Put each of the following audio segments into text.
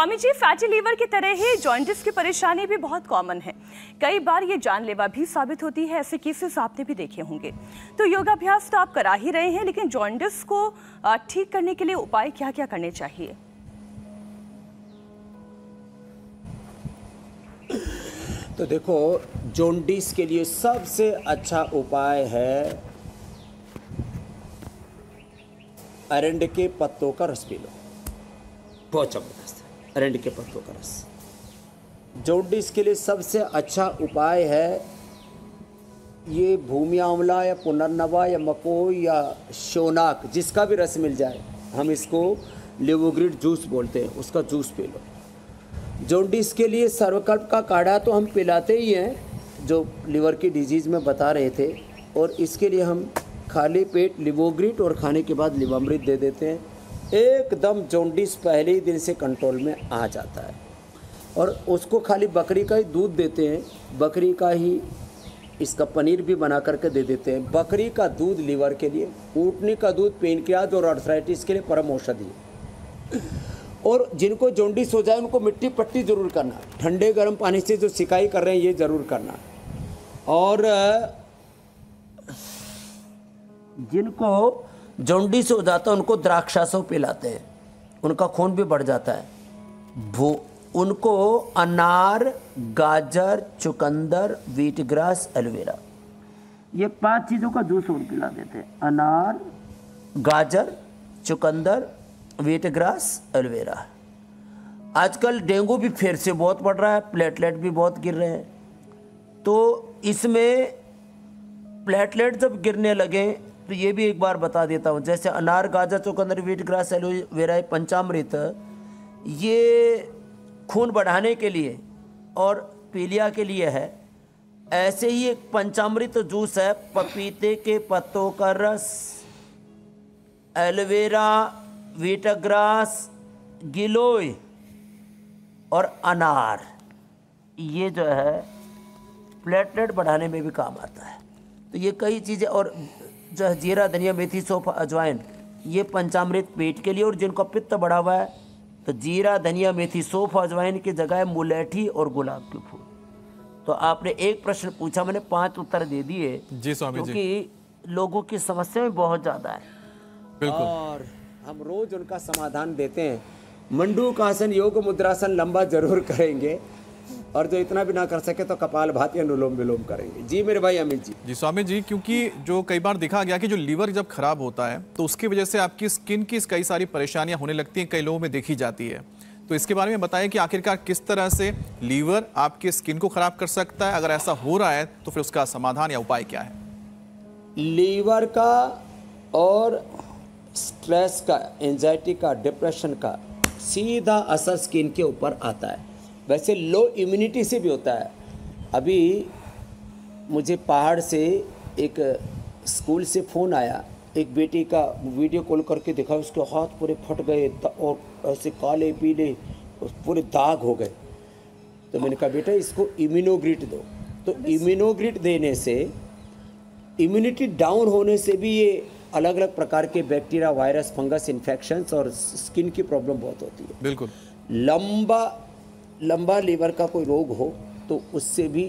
Swami ji, fatty liver की तरह ही jaundice की परेशानी भी बहुत कॉमन है। कई बार ये जानलेवा भी साबित होती है। ऐसे केसेस आपने भी देखे होंगे। तो योगाभ्यास तो आप करा ही रहे हैं, लेकिन जॉन्डिस को ठीक करने के लिए उपाय क्या क्या करने चाहिए? तो देखो, जॉन्डिस के लिए सबसे अच्छा उपाय है अरंड के पत्तों का रस पी लो। बहुत जबरदस्त है अरंड के पत्तों का रस। जॉन्डिस के लिए सबसे अच्छा उपाय है ये भूमि आंवला या पुनर्नवा या मकोई या शोनाक, जिसका भी रस मिल जाए, हम इसको लिवोग्रिड जूस बोलते हैं, उसका जूस पी लो। जॉन्डिस के लिए सर्वकल्प का काढ़ा तो हम पिलाते ही हैं, जो लीवर की डिजीज़ में बता रहे थे, और इसके लिए हम खाली पेट लिवोग्रिड और खाने के बाद लिवामृत दे देते हैं। एकदम जॉन्डिस पहले ही दिन से कंट्रोल में आ जाता है। और उसको खाली बकरी का ही दूध देते हैं, बकरी का ही इसका पनीर भी बना करके दे देते हैं। बकरी का दूध लीवर के लिए, ऊँटनी का दूध पेनक्रियाज और आर्थराइटिस के लिए परम औषधि है। और जिनको जॉन्डिस हो जाए उनको मिट्टी पट्टी ज़रूर करना, ठंडे गर्म पानी से जो सिकाई कर रहे हैं ये ज़रूर करना। और जिनको जॉन्डिस हो जाता है उनको द्राक्षासव पिलाते हैं, उनका खून भी बढ़ जाता है। उनको अनार, गाजर, चुकंदर, व्हीट ग्रास, एलोवेरा, ये 5 चीज़ों का जूस और पिला देते हैं। अनार, गाजर, चुकंदर, व्हीट ग्रास, एलोवेरा। आजकल डेंगू भी फिर से बहुत बढ़ रहा है, प्लेटलेट भी बहुत गिर रहे हैं। तो इसमें प्लेटलेट जब गिरने लगे तो ये भी एक बार बता देता हूँ। जैसे अनार, गाजर, चुकंदर, व्हीट ग्रास, एलोवेरा, पंचामृत, ये खून बढ़ाने के लिए और पीलिया के लिए है। ऐसे ही एक पंचामृत जूस है, पपीते के पत्तों का रस, एलोवेरा, व्हीटग्रास, गिलोय और अनार, ये जो है प्लेटलेट बढ़ाने में भी काम आता है। तो ये कई चीज़ें, और जो है जीरा, धनिया, मेथी, सौंफ, अजवाइन, ये पंचामृत पेट के लिए। और जिनका पित्त बढ़ा हुआ है तो जीरा, धनिया, मेथी, सौंफ, अजवाइन की जगह मुलेठी और गुलाब के फूल। तो आपने एक प्रश्न पूछा, मैंने 5 उत्तर दे दिए जी स्वामी जी, क्योंकि लोगों की समस्या भी बहुत ज़्यादा है। बिल्कुल। और हम रोज उनका समाधान देते हैं। मंडूकासन, योग मुद्रासन लंबा जरूर करेंगे, और जो इतना भी ना कर सके तो कपालभाति या अनुलोम विलोम करेंगे। जी मेरे भाई अमित जी। जी स्वामी जी, क्योंकि जो कई बार देखा गया कि जो लीवर जब खराब होता है तो उसकी वजह से आपकी स्किन की कई सारी परेशानियां होने लगती हैं, कई लोगों में देखी जाती है। तो इसके बारे में बताएं कि आखिरकार किस तरह से लीवर आपकी स्किन को खराब कर सकता है, अगर ऐसा हो रहा है तो फिर उसका समाधान या उपाय क्या है? लीवर का और स्ट्रेस का, एंजाइटी का, डिप्रेशन का सीधा असर स्किन के ऊपर आता है। वैसे लो इम्यूनिटी से भी होता है। अभी मुझे पहाड़ से एक स्कूल से फ़ोन आया, एक बेटी का वीडियो कॉल करके दिखा, उसके हाथ पूरे फट गए और ऐसे काले पीले पूरे दाग हो गए। तो मैंने कहा बेटा इसको इम्यूनोग्रिड दो। तो इम्यूनोग्रिड देने से इम्यूनिटी डाउन होने से भी ये अलग अलग प्रकार के बैक्टीरिया, वायरस, फंगस इन्फेक्शंस और स्किन की प्रॉब्लम बहुत होती है। बिल्कुल। लंबा लीवर का कोई रोग हो तो उससे भी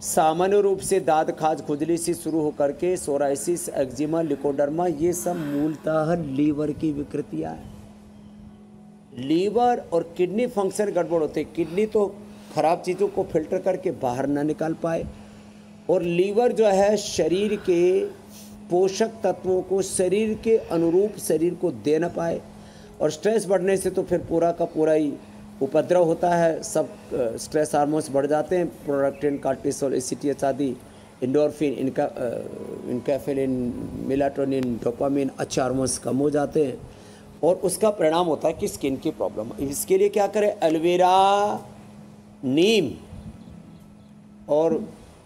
सामान्य रूप से दाद, खाज, खुजली से शुरू होकर के सोराइसिस, एक्जिमा, लिकोडर्मा, ये सब मूलतः लीवर की विकृतियां हैं। लीवर और किडनी फंक्शन गड़बड़ होते हैं। किडनी तो खराब चीज़ों को फिल्टर करके बाहर ना निकाल पाए, और लीवर जो है शरीर के पोषक तत्वों को शरीर के अनुरूप शरीर को दे न पाए, और स्ट्रेस बढ़ने से तो फिर पूरा का पूरा ही उपद्रव होता है। सब स्ट्रेस हार्मोन्स बढ़ जाते हैं, प्रोलैक्टिन, कार्टिसोल, एसीटीएच आदि, एंडोर्फिन, इनकैफेलिन, मेलाटोनिन, डोपामिन, अच्छे हार्मोन्स कम हो जाते हैं, और उसका परिणाम होता है कि स्किन की प्रॉब्लम। इसके लिए क्या करें? एलोवेरा, नीम और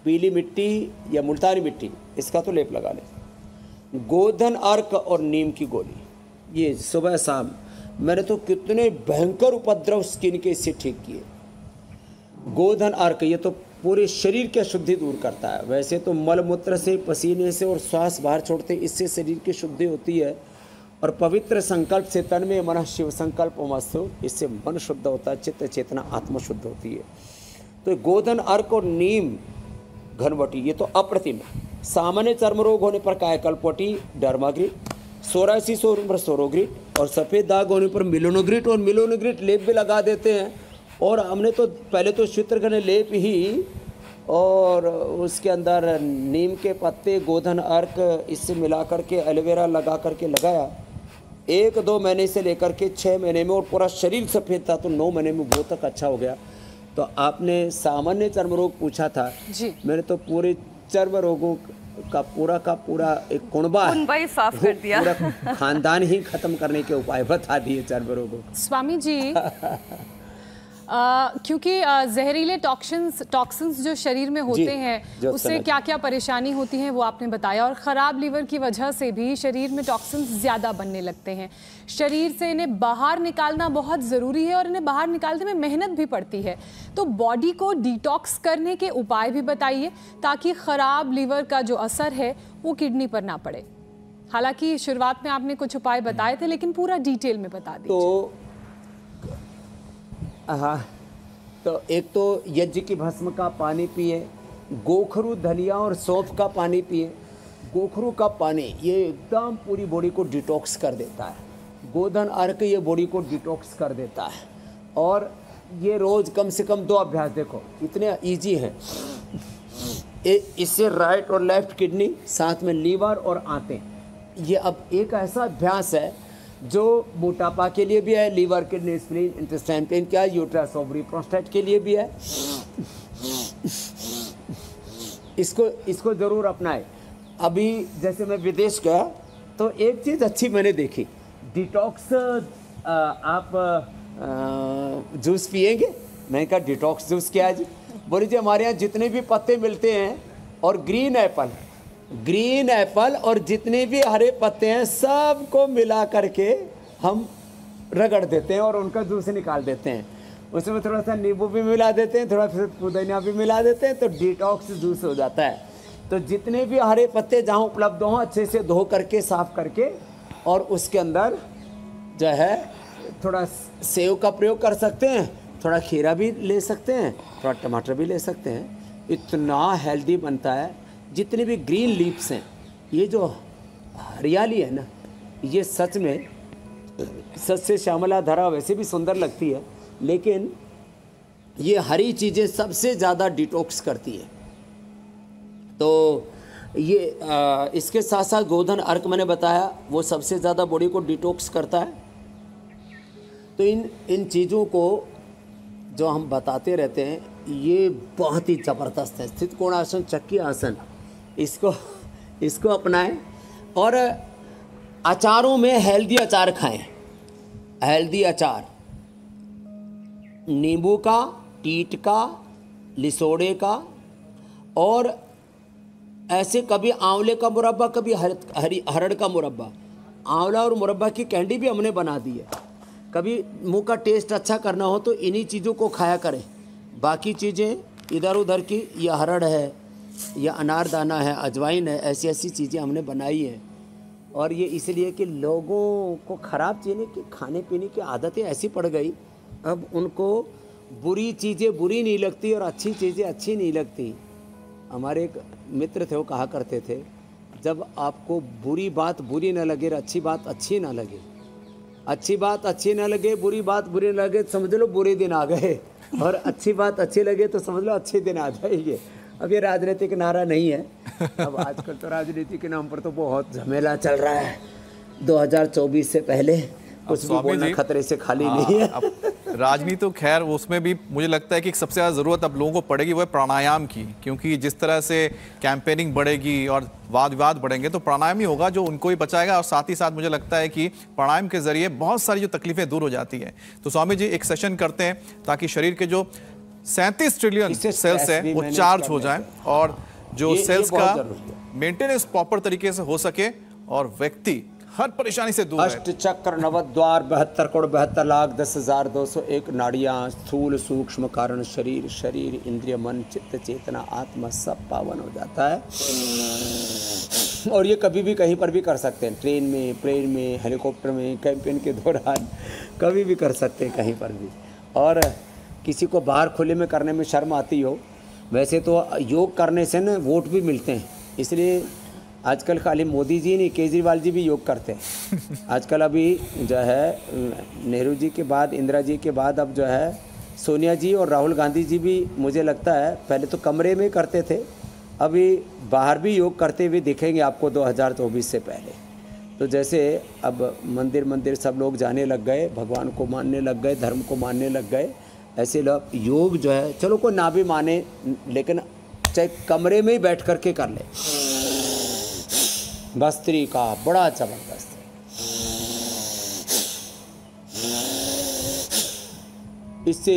पीली मिट्टी या मुल्तानी मिट्टी, इसका तो लेप लगा लें। गोधन अर्क और नीम की गोली, ये सुबह शाम। मैंने तो कितने भयंकर उपद्रव स्किन के इससे ठीक किए। गोधन अर्क ये तो पूरे शरीर की शुद्धि दूर करता है। वैसे तो मलमूत्र से, पसीने से और श्वास बाहर छोड़ते, इससे शरीर की शुद्धि होती है। और पवित्र संकल्प से तन में मन शिव संकल्प मस्तु, इससे मन शुद्ध होता है, चित्त चेतना आत्मा शुद्ध होती है। तो गोधन, अर्क और नीम घनवटी ये तो अप्रतिम है। सामान्य चर्म रोग होने पर कायाकल्पवटी, डर्माग्रिट, सोराइसिस होने पर सोरोग्रिट और सफ़ेद दाग होने पर मिलोनोग्रिट और मिलोनोग्रिट लेप भी लगा देते हैं। और हमने तो पहले तो चित्रघन लेप ही, और उसके अंदर नीम के पत्ते, गोधन, अर्क इससे मिला करके एलोवेरा लगा करके लगाया 1-2 महीने से लेकर के 6 महीने में, और पूरा शरीर सफ़ेद था तो 9 महीने में वो तक अच्छा हो गया। तो आपने सामान्य चर्म रोग पूछा था जी। मैंने तो पूरे चर्म रोगों का पूरा एक कुनबा ही साफ कर दिया, पूरा खानदान ही खत्म करने के उपाय बता दिए चर्म रोगों। स्वामी जी क्योंकि जहरीले टॉक्सिन्स जो शरीर में होते हैं उससे क्या क्या परेशानी होती है वो आपने बताया, और ख़राब लीवर की वजह से भी शरीर में टॉक्सिन्स ज़्यादा बनने लगते हैं। शरीर से इन्हें बाहर निकालना बहुत ज़रूरी है और इन्हें बाहर निकालने में मेहनत भी पड़ती है। तो बॉडी को डिटॉक्स करने के उपाय भी बताइए ताकि ख़राब लीवर का जो असर है वो किडनी पर ना पड़े। हालांकि शुरुआत में आपने कुछ उपाय बताए थे, लेकिन पूरा डिटेल में बता दीजिए। तो हाँ, तो एक तो यज्ञ की भस्म का पानी पिए, गोखरू, धनिया और सौंफ का पानी पिए। गोखरू का पानी ये एकदम पूरी बॉडी को डिटॉक्स कर देता है। गोधन, अर्क ये बॉडी को डिटॉक्स कर देता है। और ये रोज़ कम से कम 2 अभ्यास, देखो इतने इजी हैं। इससे राइट और लेफ्ट किडनी, साथ में लीवर और आंतें, ये अब एक ऐसा अभ्यास है जो मोटापा के लिए भी है, liver, kidney, spleen, intestine pain क्या है, यूट्रस, ओवरी, प्रोस्टेट के लिए भी है। इसको ज़रूर अपनाएं। अभी जैसे मैं विदेश गया तो एक चीज़ अच्छी मैंने देखी, डिटॉक्स आप जूस पिएंगे? मैंने कहा डिटॉक्स जूस क्या है जी? बोले जी हमारे यहाँ जितने भी पत्ते मिलते हैं और ग्रीन एप्पल और जितने भी हरे पत्ते हैं सबको मिला करके हम रगड़ देते हैं और उनका जूस निकाल देते हैं। उसमें थोड़ा सा नींबू भी मिला देते हैं, थोड़ा सा पुदीना भी मिला देते हैं, तो डिटॉक्स जूस हो जाता है। तो जितने भी हरे पत्ते जहाँ उपलब्ध हों अच्छे से धो करके, साफ करके, और उसके अंदर जो है थोड़ा सेव का प्रयोग कर सकते हैं, थोड़ा खीरा भी ले सकते हैं, थोड़ा टमाटर भी ले सकते हैं। इतना हेल्दी बनता है। जितने भी ग्रीन लीव्स हैं, ये जो हरियाली है ना, ये सच में सस्य श्यामला धरा वैसे भी सुंदर लगती है, लेकिन ये हरी चीज़ें सबसे ज़्यादा डिटॉक्स करती है। तो ये इसके साथ साथ गोधन, अर्क मैंने बताया वो सबसे ज़्यादा बॉडी को डिटॉक्स करता है। तो इन चीज़ों को जो हम बताते रहते हैं ये बहुत ही ज़बरदस्त है। स्थित कोणासन, चक्की आसन, इसको अपनाएं। और अचारों में हेल्दी अचार खाएं। हेल्दी अचार नींबू का, टीट का, लिसोड़े का, और ऐसे कभी आंवले का मुरब्बा, कभी हरड़ का मुरब्बा। आंवला और मुरब्बा की कैंडी भी हमने बना दी है। कभी मुंह का टेस्ट अच्छा करना हो तो इन्हीं चीज़ों को खाया करें। बाकी चीज़ें इधर उधर की, या हरड़ है या अनारदाना है, अजवाइन है, ऐसी ऐसी चीज़ें हमने बनाई हैं। और ये इसलिए कि लोगों को ख़राब चीज़ें की खाने पीने की आदतें ऐसी पड़ गई, अब उनको बुरी चीज़ें बुरी नहीं लगती और अच्छी चीज़ें अच्छी नहीं लगती। हमारे एक मित्र थे, वो कहा करते थे, जब आपको बुरी बात बुरी ना लगे और अच्छी बात अच्छी ना लगे, अच्छी बात अच्छी ना लगे, बुरी बात बुरी ना लगे, समझ लो बुरे दिन आ गए, और अच्छी बात अच्छी लगे तो समझ लो अच्छे दिन आ जाएंगे। अब ये राजनीतिक नारा नहीं है। अब आजकल तो राजनीति के नाम पर तो बहुत झमेला चल रहा है। 2024 से पहले कुछ भी बोलना खतरे से खाली नहीं है। राजनीति तो खैर उसमें भी मुझे लगता है कि सबसे ज़्यादा ज़रूरत अब लोगों को पड़ेगी वो है प्राणायाम की, क्योंकि जिस तरह से कैंपेनिंग बढ़ेगी और वाद विवाद बढ़ेंगे तो प्राणायाम ही होगा जो उनको ही बचाएगा। और साथ ही साथ मुझे लगता है कि प्राणायाम के जरिए बहुत सारी जो तकलीफें दूर हो जाती हैं। तो स्वामी जी एक सेशन करते हैं ताकि शरीर के जो 37 ट्रिलियन सेल्स है वो चार्ज हो जाए और जो सेल्स का मेंटेनेंस प्रॉपर तरीके से हो सके और व्यक्ति हर परेशानी से दूर। अष्ट चक्र, नवद्वार, 72 करोड़ 72 लाख 10,201 नाड़ियाँ, स्थूल सूक्ष्म कारण शरीर, शरीर इंद्रिय मन चित्त चेतना आत्मा सब पावन हो जाता है। और ये कभी भी कहीं पर भी कर सकते हैं, ट्रेन में, प्लेन में, हेलीकॉप्टर में, कैंपेन के दौरान कभी भी कर सकते हैं कहीं पर भी। और किसी को बाहर खुले में करने में शर्म आती हो, वैसे तो योग करने से ना वोट भी मिलते हैं, इसलिए आजकल खाली मोदी जी नहीं, केजरीवाल जी भी योग करते हैं आजकल। अभी जो है नेहरू जी के बाद, इंदिरा जी के बाद अब जो है सोनिया जी और राहुल गांधी जी भी, मुझे लगता है पहले तो कमरे में करते थे, अभी बाहर भी योग करते हुए दिखेंगे आपको 2024 से पहले। तो जैसे अब मंदिर सब लोग जाने लग गए, भगवान को मानने लग गए, धर्म को मानने लग गए, ऐसे लोग योग जो है, चलो कोई ना भी माने लेकिन चाहे कमरे में ही बैठ करके कर ले। भस्त्री का बड़ा जबरदस्त है। इससे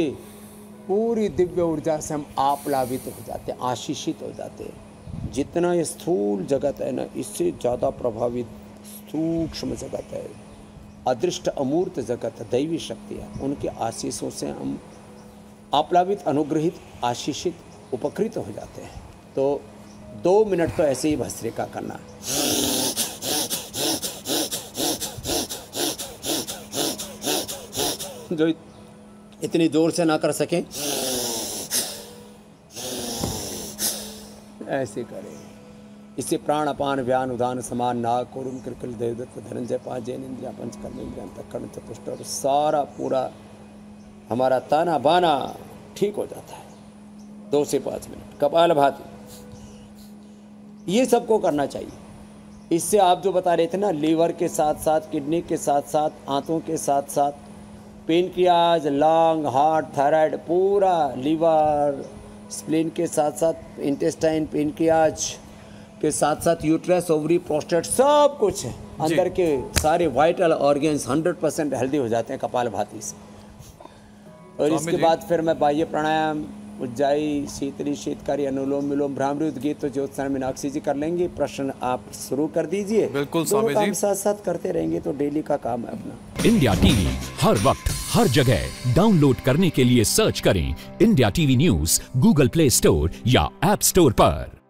पूरी दिव्य ऊर्जा से हम आप्लावित हो जाते हैं, आशीषित हो जाते हैं। जितना ये स्थूल जगत है ना, इससे ज़्यादा प्रभावित सूक्ष्म जगत है, अदृष्ट अमूर्त जगत है, दैवी शक्ति है, उनके आशीषों से हम आप्लावित, अनुग्रहित, आशीषित, उपकृत हो जाते हैं। तो 2 मिनट तो ऐसे ही भस्त्रिका करना है। जो इतनी जोर से ना कर सकें, ऐसे करें। इससे प्राण अपान व्यान उदान समान नाग कोरुम कृकल देवदत्त धनंजय पांच जैन इंद्रिया पंच कर्मेंद्रिया तक्कण चतुष्ट, और सारा पूरा हमारा ताना बाना ठीक हो जाता है 2 से 5 मिनट। कपालभाति ये सबको करना चाहिए। इससे आप जो बता रहे थे ना, लीवर के साथ साथ, किडनी के साथ साथ, आंतों के साथ साथ, पेनक्रियाज, लंग, हार्ट, थायराइड, पूरा लीवर, स्प्लीन के साथ साथ इंटेस्टाइन, पेनक्रियाज के साथ साथ यूट्रस, ओवरी, प्रोस्टेट, सब कुछ है अंदर के सारे वाइटल ऑर्गन्स 100% हेल्दी हो जाते हैं कपालभाति से। और इसके बाद फिर मैं बाह्य प्राणायाम, उज्जाई, शीतली, शीतकारी, अनुलोम विलोम, भ्रामरी, उद्गीत तो ज्योत्सना मीनाक्षी जी कर लेंगे। प्रश्न आप शुरू कर दीजिए। बिल्कुल स्वामी जी, साथ साथ करते रहेंगे तो डेली का काम है अपना। इंडिया टीवी हर वक्त हर जगह डाउनलोड करने के लिए सर्च करें India TV news Google play store या ऐप स्टोर पर।